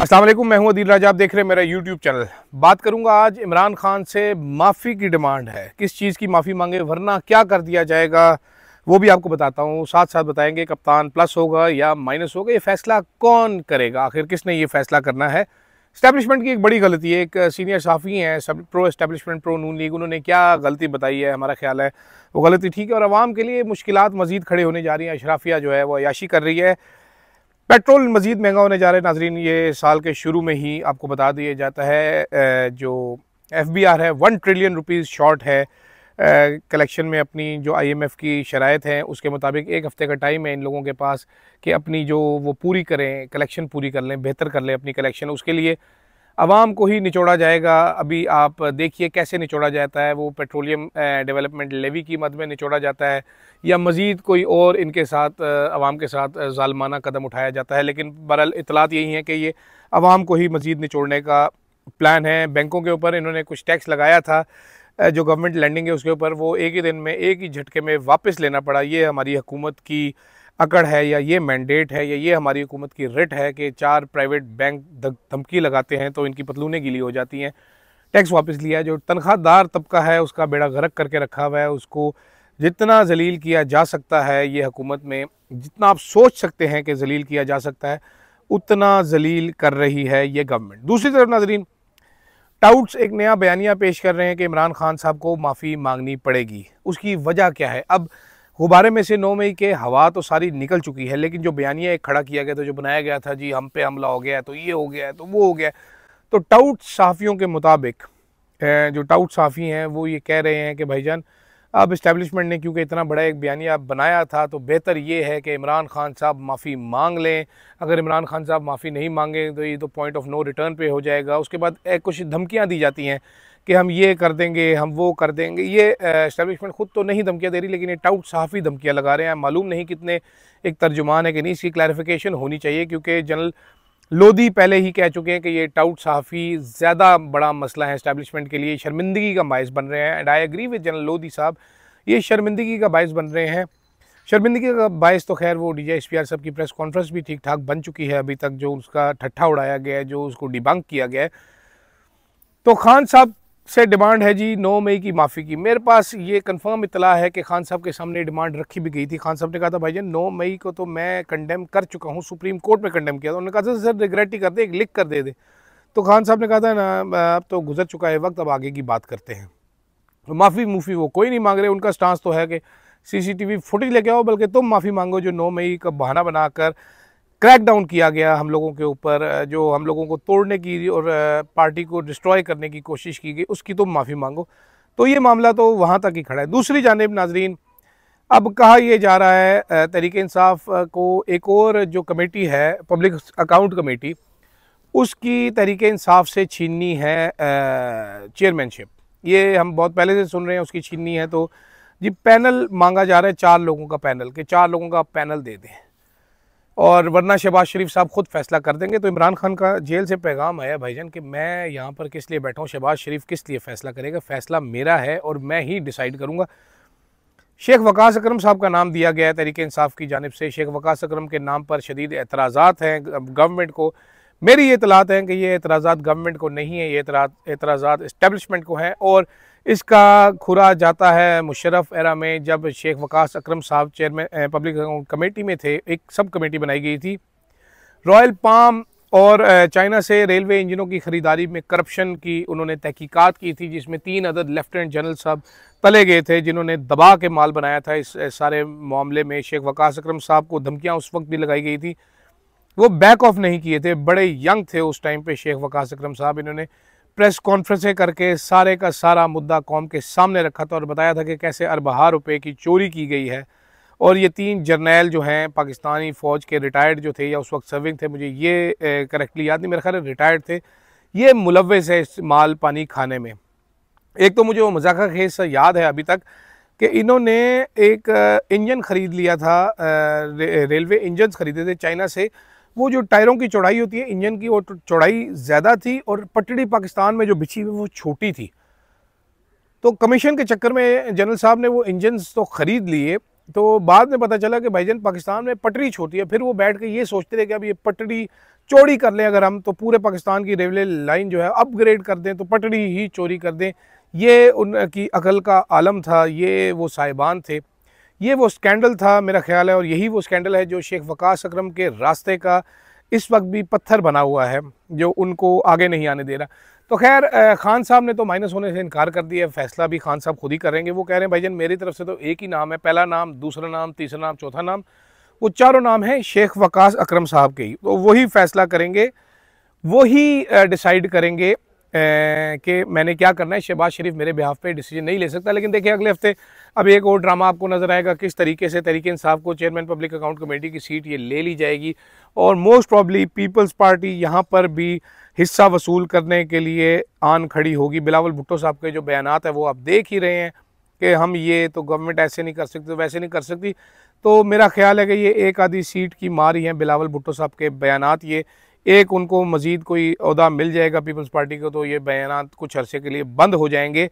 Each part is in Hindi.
अस्सलाम वालेकुम, मैं हूं अदील राजा। आप देख रहे हैं मेरा यूट्यूब चैनल। बात करूंगा आज इमरान खान से माफ़ी की डिमांड है, किस चीज़ की माफ़ी मांगे वरना क्या कर दिया जाएगा वो भी आपको बताता हूं। साथ साथ बताएंगे कप्तान प्लस होगा या माइनस होगा, ये फैसला कौन करेगा, आखिर किसने ये फैसला करना है। इस्टेब्लिशमेंट की एक बड़ी गलती है, एक सीनियर साफ़ी हैं सब प्रो इस्टेब्लिशमेंट प्रो नून लीग, उन्होंने क्या गलती बताई है, हमारा ख्याल है वो गलती ठीक है और आवाम के लिए मुश्किलात मज़ीद खड़े होने जा रही हैं। अशराफिया जो है वो अयाशी कर रही है, पेट्रोल मज़ीद महंगा होने जा रहा है। नाजरीन, ये साल के शुरू में ही आपको बता दिया जाता है जो FBR है 1 ट्रिलियन रुपीज़ शॉर्ट है कलेक्शन में। अपनी जो IMF की शराइत है उसके मुताबिक एक हफ़्ते का टाइम है इन लोगों के पास कि अपनी जो वो पूरी करें, कलेक्शन पूरी कर लें, बेहतर कर लें अपनी कलेक्शन। उसके लिए आवाम को ही निचोड़ा जाएगा। अभी आप देखिए कैसे निचोड़ा जाता है, वो पेट्रोलियम डेवलपमेंट लेवी की मद में निचोड़ा जाता है या मज़ीद कोई और इनके साथ आवाम के साथ ज़ालमाना कदम उठाया जाता है। लेकिन बहरहाल इतलात यही है कि ये आवाम को ही मज़ीद निचोड़ने का प्लान है। बैंकों के ऊपर इन्होंने कुछ टैक्स लगाया था जो गवर्नमेंट लैंडिंग है उसके ऊपर, वो एक ही दिन में एक ही झटके में वापस लेना पड़ा। ये हमारी हुकूमत की अकड़ है या ये मैंडेट है या ये हमारी हुकूमत की रिट है कि 4 प्राइवेट बैंक धमकी लगाते हैं तो इनकी पतलूनें गीली हो जाती हैं। टैक्स वापस लिया है, जो तनख्वाहदार तबका है उसका बेड़ा गर्क करके रखा हुआ है, उसको जितना जलील किया जा सकता है ये हुकूमत में, जितना आप सोच सकते हैं कि जलील किया जा सकता है उतना जलील कर रही है ये गवर्नमेंट। दूसरी तरफ नाजरीन, टाउट्स एक नया बयानिया पेश कर रहे हैं कि इमरान खान साहब को माफ़ी मांगनी पड़ेगी। उसकी वजह क्या है? अब गुब्बारे में से 9 मई के हवा तो सारी निकल चुकी है, लेकिन जो बयानिया एक खड़ा किया गया था, जो बनाया गया था, जी हम पे हमला हो गया है तो ये हो गया है तो वो हो गया है, तो टाउट साफ़ियों के मुताबिक जो टाउट साफ़ी हैं वो ये कह रहे हैं कि भाईजान अब इस्टेब्लिशमेंट ने क्योंकि इतना बड़ा एक बयानिया बनाया था तो बेहतर ये है कि इमरान खान साहब माफ़ी मांग लें। अगर इमरान खान साहब माफ़ी नहीं मांगे तो ये तो पॉइंट ऑफ नो रिटर्न पे हो जाएगा। उसके बाद कुछ धमकियाँ दी जाती हैं कि हम ये कर देंगे, हम वो कर देंगे। ये इस्टेब्लिशमेंट खुद तो नहीं धमकियाँ दे रही, लेकिन ये टाउट सहाफ़ी धमकियाँ लगा रहे हैं। मालूम नहीं कितने एक तर्जुमान है कि नहीं, इसकी क्लैरिफिकेशन होनी चाहिए क्योंकि जनरल लोधी पहले ही कह चुके हैं कि ये टाउट सहाफ़ी ज़्यादा बड़ा मसला है इस्टेब्लिशमेंट के लिए, शर्मिंदगी का बायस बन रहे हैं। And I agree with General Lodhi साहब, ये शर्मिंदगी का बायस बन रहे हैं। शर्मिंदगी का बायस तो खैर वो DGSPR साहब की प्रेस कॉन्फ्रेंस भी ठीक ठाक बन चुकी है अभी तक, जो उसका ठट्ठा उड़ाया गया है, जो उसको डिबंक किया गया है। तो खान साहब से डिमांड है जी 9 मई की माफ़ी की। मेरे पास ये कंफर्म इतला है कि खान साहब के सामने डिमांड रखी भी गई थी। खान साहब ने कहा था भाईजान 9 मई को तो मैं कंडेम कर चुका हूँ, सुप्रीम कोर्ट में कंडेम किया था। उन्होंने कहा था सर रिग्रेट ही कर दे, एक लिख कर दे दे। तो खान साहब ने कहा था ना अब तो गुजर चुका है वक्त, अब आगे की बात करते हैं। तो माफ़ी मूफ़ी वो कोई नहीं मांग रहे। उनका स्टांस तो है कि CCTV फुटेज लेके आओ, बल्कि तुम माफ़ी मांगो जो 9 मई का बहाना बनाकर क्रैकडाउन किया गया हम लोगों के ऊपर, जो हम लोगों को तोड़ने की और पार्टी को डिस्ट्रॉय करने की कोशिश की गई, उसकी तुम माफ़ी मांगो। तो ये मामला तो वहाँ तक ही खड़ा है। दूसरी जानिब नाजरीन, अब कहा यह जा रहा है तहरीक इंसाफ को एक और जो कमेटी है पब्लिक अकाउंट कमेटी, उसकी तहरीक इंसाफ से छीननी है चेयरमैनशिप। ये हम बहुत पहले से सुन रहे हैं उसकी छीननी है। तो जी पैनल मांगा जा रहा है 4 लोगों का पैनल, के 4 लोगों का पैनल दे दें और वरना शहबाज शरीफ साहब खुद फैसला कर देंगे। तो इमरान खान का जेल से पैगाम आया भाईजान कि मैं यहाँ पर किस लिए बैठा हूँ, शहबाज शरीफ किस लिए फैसला करेगा, फैसला मेरा है और मैं ही डिसाइड करूँगा। शेख वकास अकरम साहब का नाम दिया गया है तहरीक इंसाफ की जानिब से। शेख वकास अकरम के नाम पर शदीद एतराज़ात हैं गवर्नमेंट को। मेरी ये इतलात हैं कि ये एतराज़ात गवर्नमेंट को नहीं है, ये एतराज़ात इस्टेब्लिशमेंट को हैं। और इसका खुरा जाता है मुशर्रफ एरा में, जब शेख वकास अकरम साहब चेयरमैन पब्लिक अकाउंट कमेटी में थे। एक सब कमेटी बनाई गई थी रॉयल पाम और चाइना से रेलवे इंजनों की ख़रीदारी में करप्शन की उन्होंने तहकीकात की थी, जिसमें 3 अदद लेफ्टिनेंट जनरल साहब तले गए थे जिन्होंने दबा के माल बनाया था। इस सारे मामले में शेख वकास अकरम साहब को धमकियाँ उस वक्त भी लगाई गई थी, वो बैक ऑफ नहीं किए थे। बड़े यंग थे उस टाइम पे शेख वकास अकरम साहब। इन्होंने प्रेस कॉन्फ्रेंसें करके सारे का सारा मुद्दा कौम के सामने रखा था और बताया था कि कैसे अरबहा रुपए की चोरी की गई है। और ये 3 जर्नैल जो हैं पाकिस्तानी फ़ौज के रिटायर्ड जो थे या उस वक्त सर्विंग थे, मुझे ये करेक्टली याद नहीं, मेरे ख्याल रिटायर्ड थे, ये मुलव्वस है इस माल पानी खाने में। एक तो मुझे वो मजाका खेस याद है अभी तक कि इन्होंने एक इंजन ख़रीद लिया था, रेलवे इंजन ख़रीदे थे चाइना से। वो जो टायरों की चौड़ाई होती है इंजन की, वो चौड़ाई ज़्यादा थी और पटड़ी पाकिस्तान में जो बिछी हुई वो छोटी थी। तो कमीशन के चक्कर में जनरल साहब ने वो इंजन तो ख़रीद लिए तो बाद में पता चला कि भाईजान पाकिस्तान में पटरी छोटी है। फिर वो बैठ के ये सोचते रहे कि अब ये पटरी चौड़ी कर लें अगर हम, तो पूरे पाकिस्तान की रेलवे लाइन जो है अपग्रेड कर दें, तो पटरी ही चोरी कर दें। ये उनकी अकल का आलम था, ये वो साहिबान थे, ये वो स्कैंडल था मेरा ख्याल है। और यही वो स्कैंडल है जो शेख वकास अकरम के रास्ते का इस वक्त भी पत्थर बना हुआ है, जो उनको आगे नहीं आने दे रहा। तो खैर खान साहब ने तो माइनस होने से इनकार कर दिया, फैसला भी खान साहब खुद ही करेंगे। वो कह रहे हैं भाईजान मेरी तरफ से तो एक ही नाम है, पहला नाम, दूसरा नाम, तीसरा नाम, चौथा नाम, वो चारों नाम हैं शेख वकास अकरम साहब के ही। तो वही फैसला करेंगे, वही डिसाइड करेंगे कि मैंने क्या करना है। शहबाज शरीफ मेरे बिहाफ पे डिसीजन नहीं ले सकता। लेकिन देखिए अगले हफ्ते अब एक और ड्रामा आपको नजर आएगा, किस तरीके से तहरीक इंसाफ को चेयरमैन पब्लिक अकाउंट कमेटी की सीट ये ले ली जाएगी, और मोस्ट प्रॉब्ली पीपल्स पार्टी यहाँ पर भी हिस्सा वसूल करने के लिए आन खड़ी होगी। बिलावल भुट्टो साहब के जो बयानात है वो आप देख ही रहे हैं कि हम ये तो गवर्नमेंट ऐसे नहीं कर सकती, वैसे नहीं कर सकती। तो मेरा ख्याल है कि ये एक आधी सीट की मार ही है बिलावल भुट्टो साहब के बयानात। ये एक उनको मज़ीद कोई ओहदा मिल जाएगा पीपल्स पार्टी को, तो ये बयानात कुछ अरसे के लिए बंद हो जाएंगे।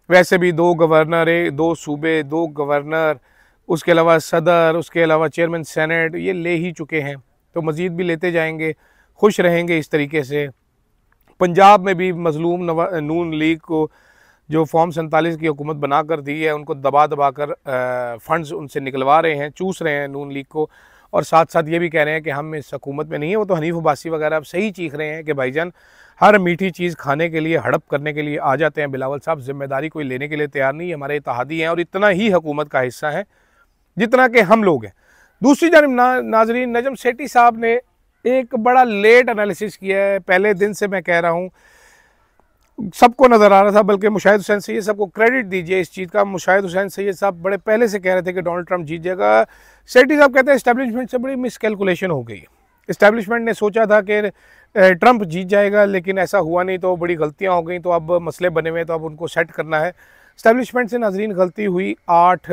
वैसे भी 2 गवर्नर, 2 सूबे, 2 गवर्नर, उसके अलावा सदर, उसके अलावा चेयरमैन सेनेट ये ले ही चुके हैं, तो मज़ीद भी लेते जाएंगे, खुश रहेंगे इस तरीके से। पंजाब में भी मजलूम नून लीग को जो फॉर्म 47 की हुकूमत बना कर दी है, उनको दबा दबा कर फंड्स उनसे निकलवा रहे हैं, चूस रहे हैं नून लीग को। और साथ साथ ये भी कह रहे हैं कि हम इस हुकूमत में नहीं है। वो तो हनीफ अब्बासी वगैरह अब सही चीख रहे हैं कि भाईजान हर मीठी चीज़ खाने के लिए हड़प करने के लिए आ जाते हैं। बिलावल साहब जिम्मेदारी कोई लेने के लिए तैयार नहीं है, हमारे इत्तेहादी हैं और इतना ही हुकूमत का हिस्सा है जितना कि हम लोग हैं। दूसरी जानब नाजरीन, नजम सेठी साहब ने एक बड़ा लेट एनालिसिस किया है। पहले दिन से मैं कह रहा हूँ, सबको नज़र आ रहा था, बल्कि मुशाहिद हुसैन सैयद साहब को क्रेडिट दीजिए इस चीज़ का। मुशाहिद हुसैन सैयद साहब बड़े पहले से कह रहे थे कि डोनाल्ड ट्रंप जीत जाएगा। सेठी साहब कहते हैं इस्टेब्लिशमेंट से बड़ी मिसकैलकुलेशन हो गई। इस्टेब्लिशमेंट ने सोचा था कि ट्रंप जीत जाएगा, लेकिन ऐसा हुआ नहीं, तो बड़ी गलतियां हो गई, तो अब मसले बने हुए, तो अब उनको सेट करना है। इस्टेब्लिशमेंट से नाजरीन गलती हुई 8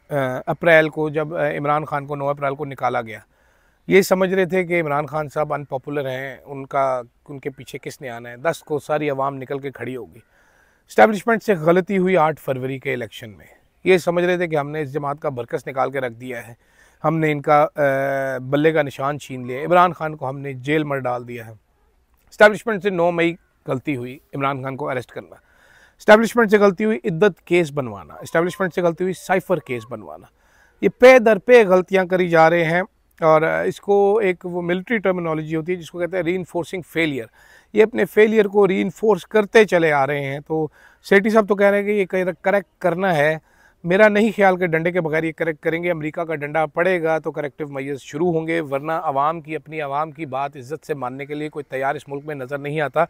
अप्रैल को, जब इमरान खान को 9 अप्रैल को निकाला गया। ये समझ रहे थे कि इमरान खान साहब अनपॉपुलर हैं, उनके पीछे किसने आना है, 10 को सारी आवाम निकल के खड़ी होगी। इस्टेब्लिशमेंट से गलती हुई 8 फरवरी के इलेक्शन में। ये समझ रहे थे कि हमने इस जमात का बरकस निकाल के रख दिया है, हमने इनका बल्ले का निशान छीन लिया, इमरान खान को हमने जेल में डाल दिया है। इस्टेब्लिशमेंट से 9 मई गलती हुई इमरान खान को अरेस्ट करना। इस्टेब्लिशमेंट से गलती हुई इद्दत केस बनवाना। इस्टेब्लिशमेंट से गलती हुई साइफर केस बनवाना। ये पे दर पे गलतियाँ करी जा रहे हैं, और इसको एक वो मिलिट्री टर्मिनोलॉजी होती है जिसको कहते हैं रीइंफोर्सिंग फेलियर। ये अपने फेलियर को रीइंफोर्स करते चले आ रहे हैं। तो सेठी साहब तो कह रहे हैं कि ये करेक्ट करना है। मेरा नहीं ख्याल कि डंडे के बगैर ये करेक्ट करेंगे। अमेरिका का डंडा पड़ेगा तो करेक्टिव मेजर्स शुरू होंगे, वरना आवाम की, अपनी आवाम की बात इज्जत से मानने के लिए कोई तैयार इस मुल्क में नज़र नहीं आता।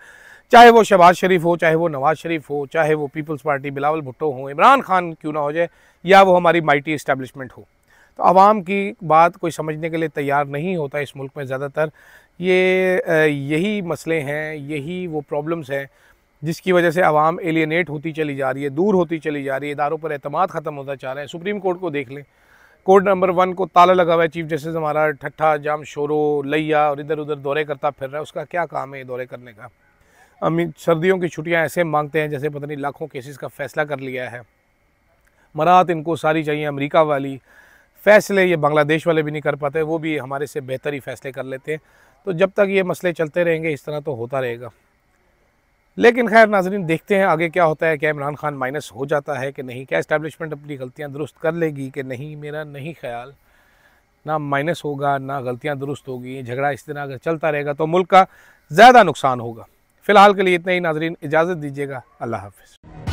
चाहे वो शहबाज शरीफ हो, चाहे वो नवाज शरीफ हो, चाहे वो पीपल्स पार्टी बिलावल भुट्टो हो, इमरान खान क्यों ना हो जाए, या वो हमारी माइटी इस्टेब्लिशमेंट हो, तो आवाम की बात कोई समझने के लिए तैयार नहीं होता इस मुल्क में ज़्यादातर। यही मसले हैं, यही वो प्रॉब्लम्स हैं जिसकी वजह से आवाम एलियनेट होती चली जा रही है, दूर होती चली जा रही है, इदारों पर एतमाद ख़त्म होता जा रहा है। सुप्रीम कोर्ट को देख लें, कोर्ट नंबर 1 को ताला लगा हुआ है। चीफ जस्टिस हमारा ठट्ठा जाम शोरो लैया और इधर उधर दौरे करता फिर रहा है। उसका क्या काम है दौरे करने का? सर्दियों की छुट्टियाँ ऐसे मांगते हैं जैसे पता नहीं लाखों केसेस का फ़ैसला कर लिया है। मराहत इनको सारी चाहिए अमेरिका वाली, फ़ैसले ये बांग्लादेश वाले भी नहीं कर पाते, वो भी हमारे से बेहतर ही फ़ैसले कर लेते हैं। तो जब तक ये मसले चलते रहेंगे इस तरह तो होता रहेगा। लेकिन खैर नाजरीन, देखते हैं आगे क्या होता है। क्या इमरान खान माइनस हो जाता है कि नहीं? क्या इस्टेब्लिशमेंट अपनी गलतियां दुरुस्त कर लेगी कि नहीं? मेरा नहीं ख्याल, ना माइनस होगा ना गलतियां दुरुस्त होगी। झगड़ा इस तरह अगर चलता रहेगा तो मुल्क का ज़्यादा नुकसान होगा। फ़िलहाल के लिए इतना ही नाजरीन, इजाज़त दीजिएगा। अल्लाह हाफ़िज़।